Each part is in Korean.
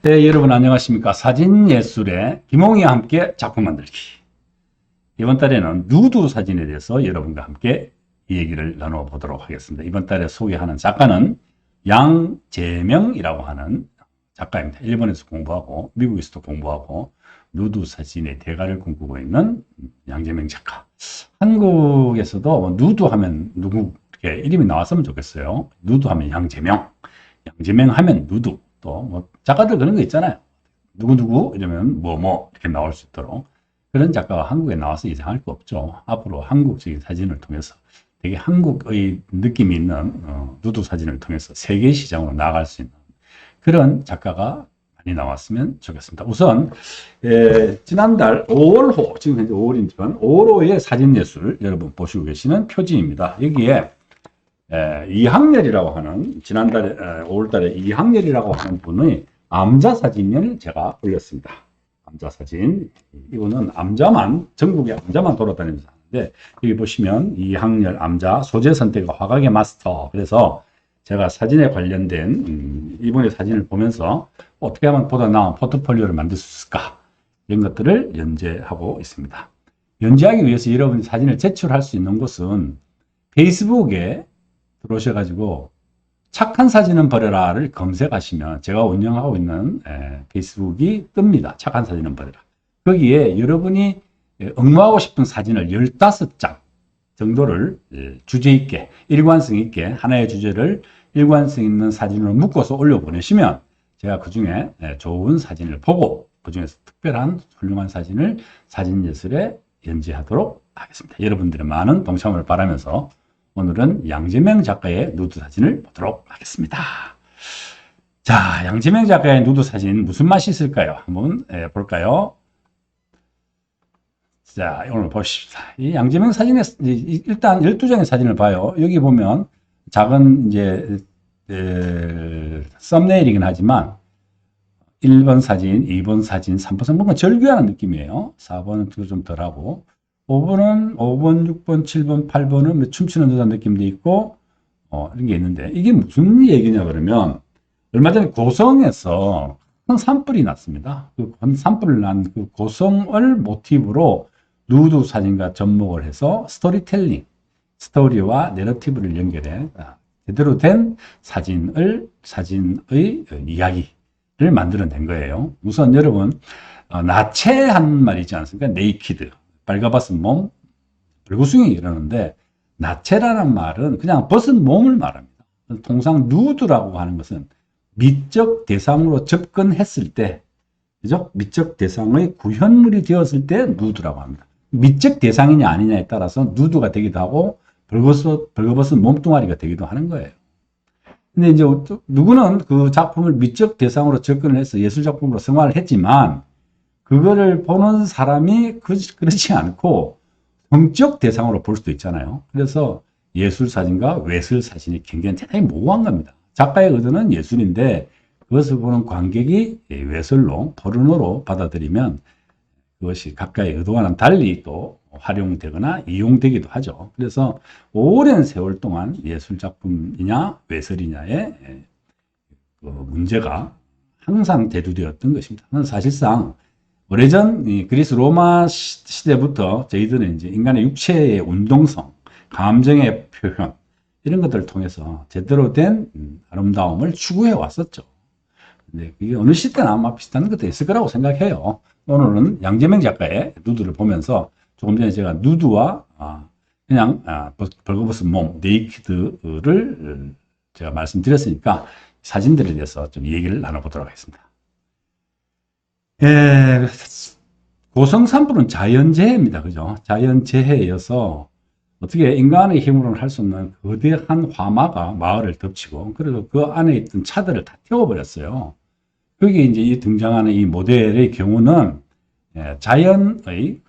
네, 여러분 안녕하십니까. 사진예술의 김홍희와 함께 작품 만들기. 이번 달에는 누드 사진에 대해서 여러분과 함께 이 얘기를 나눠보도록 하겠습니다. 이번 달에 소개하는 작가는 양재명이라고 하는 작가입니다. 일본에서 공부하고 미국에서도 공부하고 누드 사진의 대가를 꿈꾸고 있는 양재명 작가. 한국에서도 누드 하면 누구 이렇게 이름이 나왔으면 좋겠어요. 누드 하면 양재명, 양재명 하면 누드. 또 뭐 작가들 그런 거 있잖아요. 누구누구 이러면 뭐 이렇게 나올 수 있도록 그런 작가가 한국에 나와서 이상할 거 없죠. 앞으로 한국적인 사진을 통해서 되게 한국의 느낌이 있는 누드 사진을 통해서 세계 시장으로 나아갈 수 있는 그런 작가가 많이 나왔으면 좋겠습니다. 우선 지난달 5월호 지금 현재 5월이지만 5월호의 사진예술 여러분 보시고 계시는 표지입니다. 여기에 이항렬이라고 하는 지난달에 5월달에 이항렬이라고 하는 분의 암자 사진을 제가 올렸습니다. 암자 사진. 이거는 암자만 전국에 암자만 돌아다니면서 하는데 여기 보시면 이항렬 암자 소재 선택과 화각의 마스터. 그래서 제가 사진에 관련된 이분의 사진을 보면서 어떻게 하면 보다 나은 포트폴리오를 만들 수 있을까 이런 것들을 연재하고 있습니다. 연재하기 위해서 여러분이 사진을 제출할 수 있는 곳은 페이스북에 들어오셔가지고 착한 사진은 버려라를 검색하시면 제가 운영하고 있는 페이스북이 뜹니다. 착한 사진은 버려라. 거기에 여러분이 응모하고 싶은 사진을 15장 정도를 주제 있게 일관성 있게 하나의 주제를 일관성 있는 사진으로 묶어서 올려보내시면 제가 그 중에 좋은 사진을 보고 그 중에서 특별한 훌륭한 사진을 사진예술에 연재하도록 하겠습니다. 여러분들의 많은 동참을 바라면서 오늘은 양재명 작가의 누드 사진을 보도록 하겠습니다. 자, 양재명 작가의 누드 사진 무슨 맛이 있을까요? 한번 볼까요? 자, 오늘 보십시다. 이 양재명 사진에 일단 12장의 사진을 봐요. 여기 보면 작은 이제 썸네일이긴 하지만 1번 사진, 2번 사진, 3번 사진 뭔가 절규하는 느낌이에요. 4번은 좀 덜하고 5번은 5번, 6번, 7번, 8번은 춤추는 듯한 느낌도 있고 이런 게 있는데 이게 무슨 얘기냐 그러면 얼마 전에 고성에서 큰 산불이 났습니다. 그 산불을 난 그 고성을 모티브로 누드 사진과 접목을 해서 스토리텔링, 스토리와 내러티브를 연결해 제대로 된 사진의 이야기를 만들어낸 거예요. 우선 여러분 나체한 말 있지 않습니까? 네이키드. 빨가벗은 몸, 불구숭이 이러는데 나체라는 말은 그냥 벗은 몸을 말합니다. 통상 누드라고 하는 것은 미적 대상으로 접근했을 때, 그죠? 미적 대상의 구현물이 되었을 때 누드라고 합니다. 미적 대상이냐 아니냐에 따라서 누드가 되기도 하고 벌거벗은 몸뚱아리가 되기도 하는 거예요. 근데 이제 누구는 그 작품을 미적 대상으로 접근을 해서 예술 작품으로 승화를 했지만 그거를 보는 사람이 그렇지 않고 성적 대상으로 볼 수도 있잖아요. 그래서 예술 사진과 외술 사진이 굉장히 대단히 모호한 겁니다. 작가의 의도는 예술인데 그것을 보는 관객이 외설로 포르노로 받아들이면 그것이 각각의 의도와는 달리 또 활용되거나 이용되기도 하죠. 그래서 오랜 세월 동안 예술 작품이냐 외설이냐의 그 문제가 항상 대두되었던 것입니다. 사실상 오래전 그리스 로마 시대부터 저희들은 이제 인간의 육체의 운동성, 감정의 표현 이런 것들을 통해서 제대로 된 아름다움을 추구해 왔었죠. 근데 그게 어느 시대나 아마 비슷한 것도 있을 거라고 생각해요. 오늘은 양재명 작가의 누드를 보면서 조금 전에 제가 누드와 그냥 벌거벗은 몸, 네이키드를 제가 말씀드렸으니까 사진들에 대해서 좀 얘기를 나눠보도록 하겠습니다. 고성 산불은 자연재해입니다. 그죠? 자연재해여서 어떻게 인간의 힘으로는 할 수 없는 거대한 화마가 마을을 덮치고 그래서 그 안에 있던 차들을 다 태워버렸어요. 거기에 이제 등장하는 이 모델의 경우는 자연의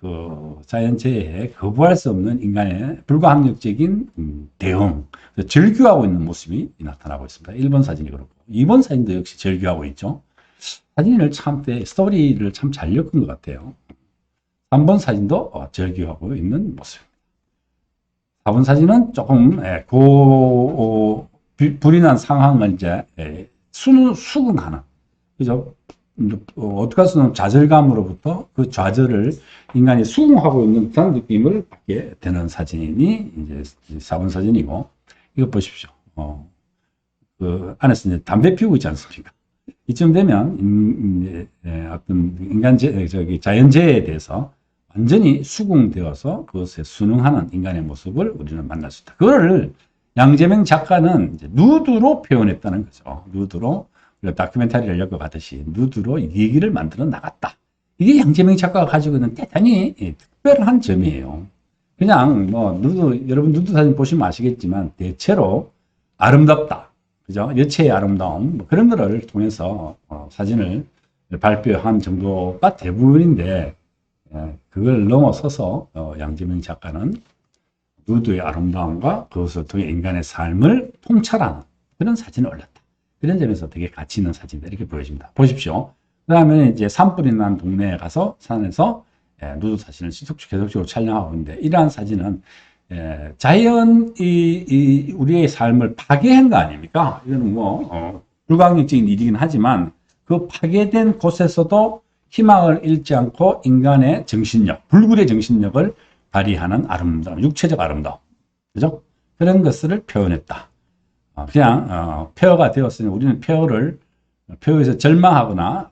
자연재해에 거부할 수 없는 인간의 불가항력적인 대응, 절규하고 있는 모습이 나타나고 있습니다. 1번 사진이 그렇고 2번 사진도 역시 절규하고 있죠. 사진을 스토리를 참 잘 엮은 것 같아요. 3번 사진도 절규하고 있는 모습입니다. 4번 사진은 조금 불이 난 상황을 이제 수긍하는, 그죠? 어떻게 해서는 좌절감으로부터 그 좌절을 인간이 수긍하고 있는 듯한 느낌을 받게 되는 사진이 이제 4번 사진이고, 이거 보십시오. 그 안에서 이제 담배 피우고 있지 않습니까? 이쯤 되면, 어떤 자연재해에 대해서 완전히 수긍되어서 그것에 순응하는 인간의 모습을 우리는 만날 수 있다. 그거를 양재명 작가는 이제 누드로 표현했다는 거죠. 누드로. 다큐멘터리를 엮어가듯이 누드로 얘기를 만들어 나갔다. 이게 양재명 작가가 가지고 있는 대단히 특별한 점이에요. 그냥 여러분 누드 사진 보시면 아시겠지만 대체로 아름답다. 그죠? 여체의 아름다움 그런 거를 통해서 사진을 발표한 정도가 대부분인데, 그걸 넘어서서 양재명 작가는 누드의 아름다움과 그것을 통해 인간의 삶을 통찰하는 그런 사진을 올렸다. 그런 점에서 되게 가치 있는 사진들 이렇게 보여집니다. 보십시오. 그 다음에 이제 산불이 난 동네에 가서 산에서 누드 사진을 계속적으로 촬영하고 있는데, 이러한 사진은 자연이 우리의 삶을 파괴한 거 아닙니까? 이거는 불가항력적인 일이긴 하지만 그 파괴된 곳에서도 희망을 잃지 않고 인간의 정신력, 불굴의 정신력을 발휘하는 아름다움, 육체적 아름다움, 그죠? 그런 것을 표현했다. 그냥 폐허가 되었으니 우리는 폐허에서 절망하거나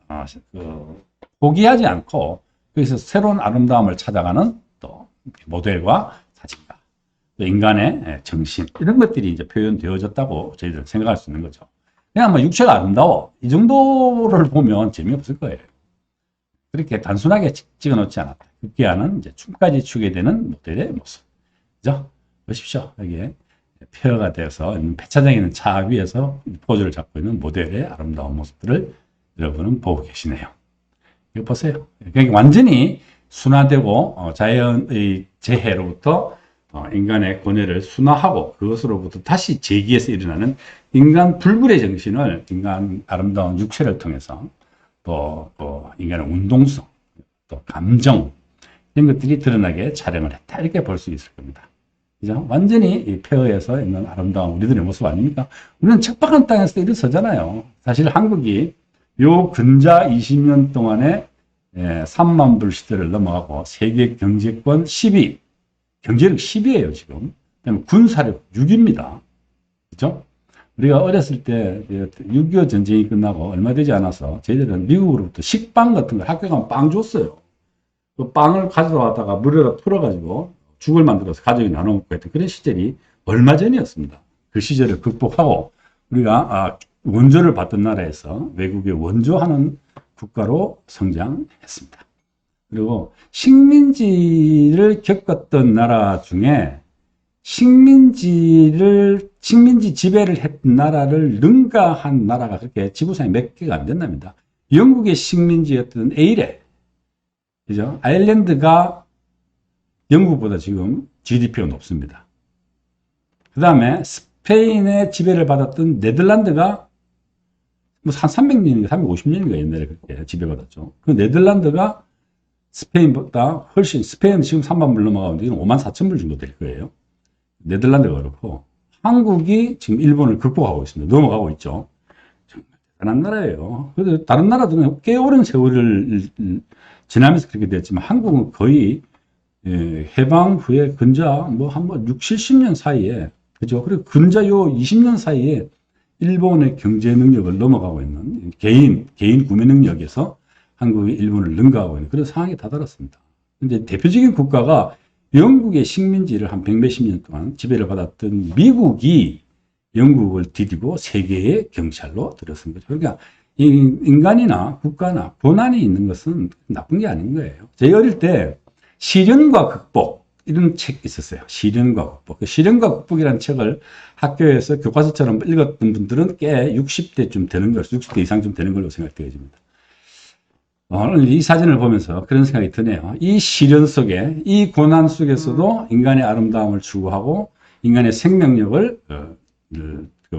포기하지 않고 거기서 새로운 아름다움을 찾아가는 또 모델과 사진가, 또 인간의 정신, 이런 것들이 이제 표현되어졌다고 저희들은 생각할 수 있는 거죠. 그냥 육체가 아름다워 이 정도를 보면 재미없을 거예요. 그렇게 단순하게 찍어놓지 않았다. 급기야는 이제 춤까지 추게 되는 모델의 모습, 그죠? 보십시오. 여기에 폐허가 되어서 배차장에 있는 차 위에서 포즈를 잡고 있는 모델의 아름다운 모습들을 여러분은 보고 계시네요. 이거 보세요. 그러니까 완전히 순화되고 자연의 재해로부터 인간의 고뇌를 순화하고 그것으로부터 다시 재기해서 일어나는 인간 불굴의 정신을 인간 아름다운 육체를 통해서 또 인간의 운동성, 또 감정, 이런 것들이 드러나게 촬영을 했다. 이렇게 볼 수 있을 겁니다. 그죠? 완전히 이 폐허에서 있는 아름다운 우리들의 모습 아닙니까? 우리는 척박한 땅에서 일어서잖아요. 사실 한국이 요 근자 20년 동안에 3만 불 시대를 넘어가고 세계 경제권 10위, 경제력 10위예요, 지금. 그다음에 군사력 6위입니다. 그죠? 우리가 어렸을 때 6.25 전쟁이 끝나고 얼마 되지 않아서 저희들은 미국으로부터 식빵 같은 걸 학교 가면 빵 줬어요. 그 빵을 가져다가 물에다 풀어가지고 죽을 만들어서 가족이 나눠 먹고 했던 그런 시절이 얼마 전이었습니다. 그 시절을 극복하고 우리가 원조를 받던 나라에서 외국에 원조하는 국가로 성장했습니다. 그리고 식민지를 겪었던 나라 중에 식민지 지배를 했던 나라를 능가한 나라가 그렇게 지구상에 몇 개가 안 된답니다. 영국의 식민지였던 에일에, 그죠? 아일랜드가 영국보다 지금 GDP가 높습니다. 그 다음에 스페인의 지배를 받았던 네덜란드가 한 300년인가 350년인가 옛날에 그렇게 지배받았죠. 그 네덜란드가 스페인보다 훨씬, 스페인은 지금 3만 불 넘어가는데 이건 5만 4천 불 정도 될 거예요. 네덜란드가 그렇고 한국이 지금 일본을 극복하고 있습니다. 넘어가고 있죠. 정말 대단한 나라예요. 그래도 다른 나라들은 꽤 오랜 세월을 지나면서 그렇게 됐지만 한국은 거의 해방 후에 근자 한 6, 70년 사이에, 그죠? 그리고 근자 요 20년 사이에 일본의 경제 능력을 넘어가고 있는 개인 구매 능력에서 한국이 일본을 능가하고 있는 그런 상황에 다다랐습니다. 근데 대표적인 국가가 영국의 식민지를 한 100몇십 년 동안 지배를 받았던 미국이 영국을 디디고 세계의 경찰로 들어선 거죠. 그러니까 인간이나 국가나 고난이 있는 것은 나쁜 게 아닌 거예요. 저희 어릴 때 시련과 극복 이런 책 있었어요. 시련과 극복. 시련과 극복이라는 책을 학교에서 교과서처럼 읽었던 분들은 꽤 60대쯤 되는 걸, 60대 이상 좀 되는 걸로 생각되어집니다. 오늘 이 사진을 보면서 그런 생각이 드네요. 이 시련 속에, 이 고난 속에서도 인간의 아름다움을 추구하고 인간의 생명력을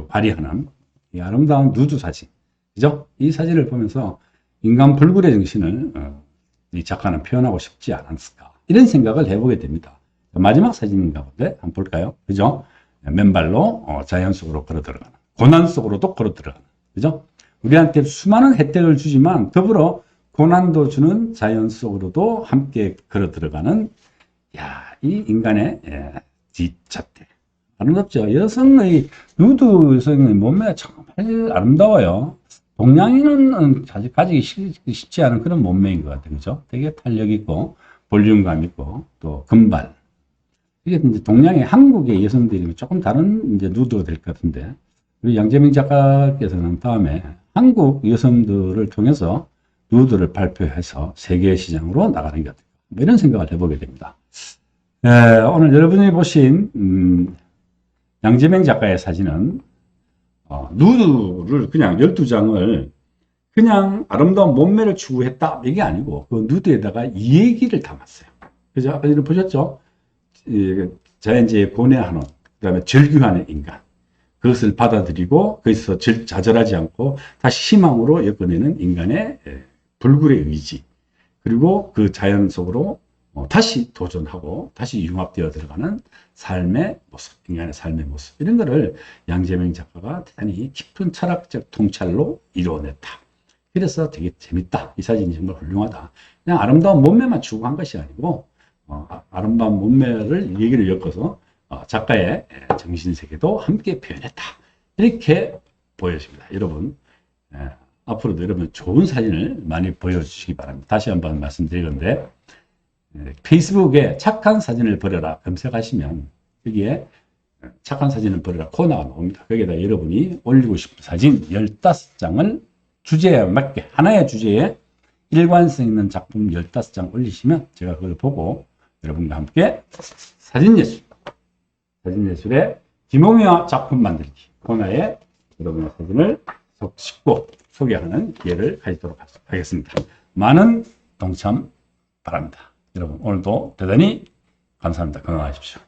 발휘하는 이 아름다운 누드 사진. 그죠? 이 사진을 보면서 인간 불굴의 정신을 이 작가는 표현하고 싶지 않았을까. 이런 생각을 해보게 됩니다. 마지막 사진인가 본데 한번 볼까요? 그죠? 맨발로 자연 속으로 걸어 들어가는, 고난 속으로도 걸어 들어가는, 그죠? 우리한테 수많은 혜택을 주지만 더불어 고난도 주는 자연 속으로도 함께 걸어 들어가는 이 인간의 뒷잣대. 아름답죠? 여성의, 누드 여성의 몸매가 정말 아름다워요. 동양인은 사실 가지기 쉽지 않은 그런 몸매인 것 같아요. 그죠? 되게 탄력 있고, 볼륨감 있고, 또 금발. 이게 이제 동양의 한국의 여성들이 조금 다른 이제 누드가 될 것 같은데, 우리 양재명 작가께서는 다음에 한국 여성들을 통해서 누드를 발표해서 세계 시장으로 나가는 것 같아요. 이런 생각을 해보게 됩니다. 오늘 여러분이 보신, 양재명 작가의 사진은, 누드를 그냥 12장을 그냥 아름다운 몸매를 추구했다. 이게 아니고, 그 누드에다가 이 얘기를 담았어요. 그죠? 아까 전에 보셨죠? 자연재해에 고뇌하는, 그 다음에 절규하는 인간. 그것을 받아들이고, 거기서 좌절하지 않고, 다시 희망으로 엮어내는 인간의 불굴의 의지. 그리고 그 자연 속으로 다시 도전하고 다시 융합되어 들어가는 삶의 모습, 인간의 삶의 모습, 이런 거를 양재명 작가가 대단히 깊은 철학적 통찰로 이루어냈다. 그래서 되게 재밌다. 이 사진이 정말 훌륭하다. 그냥 아름다운 몸매만 추구한 것이 아니고 아름다운 몸매를 얘기를 엮어서 작가의 정신세계도 함께 표현했다. 이렇게 보여집니다. 여러분, 앞으로도 여러분 좋은 사진을 많이 보여주시기 바랍니다. 다시 한번 말씀드리건데, 페이스북에 착한 사진을 버려라 검색하시면 여기에 착한 사진을 버려라 코너가 나옵니다. 거기에다 여러분이 올리고 싶은 사진 15장을 주제에 맞게 하나의 주제에 일관성 있는 작품 15장 올리시면 제가 그걸 보고 여러분과 함께 사진예술의 김홍희와 작품 만들기 코너에 여러분의 사진을 싣고 소개하는 기회를 가지도록 하겠습니다. 많은 동참 바랍니다. 여러분 오늘도 대단히 감사합니다. 건강하십시오.